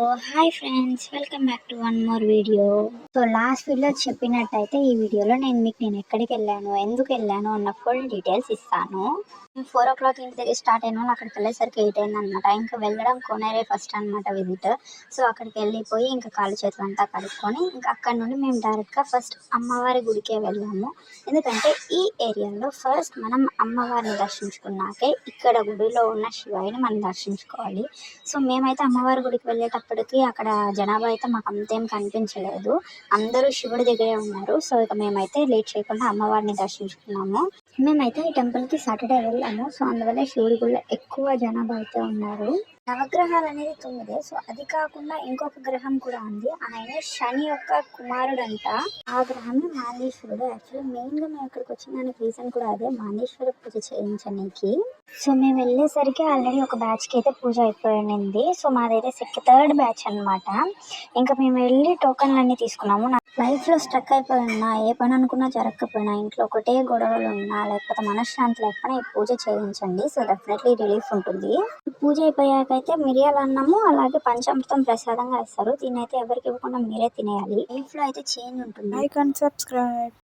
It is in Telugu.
Hi friends, welcome back to one more video. Last video చెప్పినట్టయితే ఈ వీడియోలో నేను ఎక్కడికి వెళ్ళాను, ఎందుకు వెళ్ళాను అన్న ఫుల్ డీటెయిల్స్ ఇస్తాను. 4 o'clock ఇంటి దగ్గర స్టార్ట్ అయిన వాళ్ళు అక్కడికి వెళ్ళేసరికి 8 అయింది అనమాట. ఇంకా వెళ్ళడం కోనేరే ఫస్ట్ అనమాట విజిట్. సో అక్కడికి వెళ్ళిపోయి ఇంకా కాళ్ళు చేతులు అంతా కడుక్కొని ఇంకా అక్కడ నుండి మేము డైరెక్ట్గా ఫస్ట్ అమ్మవారి గుడికే వెళ్ళాము. ఎందుకంటే ఈ ఏరియాలో ఫస్ట్ మనం అమ్మవారిని దర్శించుకున్నాకే ఇక్కడ గుడిలో ఉన్న శివయ్యని మనం దర్శించుకోవాలి. సో మేమైతే అమ్మవారి గుడికి వెళ్ళేటప్పటికి అక్కడ జనాభా అయితే మాకు అంతేం కనిపించలేదు. అందరూ శివుడి దగ్గరే ఉన్నారు. సో ఇక మేమైతే లేట్ చేయకుండా అమ్మవారిని దర్శించుకున్నాము. మేమైతే ఈ టెంపుల్కి సాటర్డే వెళ్ళాము. సో అందువల్ల శివుడి గుడిలో ఎక్కువ జనాభా అయితే ఉన్నారు. నవగ్రహాలు అనేది 9. సో అది కాకుండా ఇంకొక గ్రహం కూడా ఉంది. ఆయన శని యొక్క కుమారుడంట. ఆ గ్రహమే మాందేశ్వరుడు. యాక్చువల్లీ మెయిన్గా మేము ఇక్కడికి వచ్చిన దానికి రీజన్ కూడా అదే, మాందేశ్వర పూజ చేయించడానికి. సో మేము వెళ్ళేసరికి ఆల్రెడీ ఒక బ్యాచ్కి అయితే పూజ అయిపోయింది. సో మాదైతే 3rd బ్యాచ్ అనమాట. ఇంకా మేము వెళ్ళి టోకన్లు అన్నీ తీసుకున్నాము. నా లైఫ్లో స్ట్రక్ అయిపోయి ఉన్నా, ఏ పని అనుకున్నా జరగకపోయినా, ఇంట్లో ఒకటే గొడవలు ఉన్నా, లేకపోతే మనశ్శాంతి లేకపోయినా ఈ పూజ చేయించండి. సో డెఫినెట్లీ రిలీఫ్ ఉంటుంది. పూజ అయిపోయాకైతే మిరియాల అన్నము అలాగే పంచామృతం ప్రసాదంగా ఇస్తారు. దీన్ని అయితే ఎవరికి ఇవ్వకుండా మీరే తినేయాలి. లైఫ్లో అయితే చేంజ్ ఉంటుంది. Like and subscribe.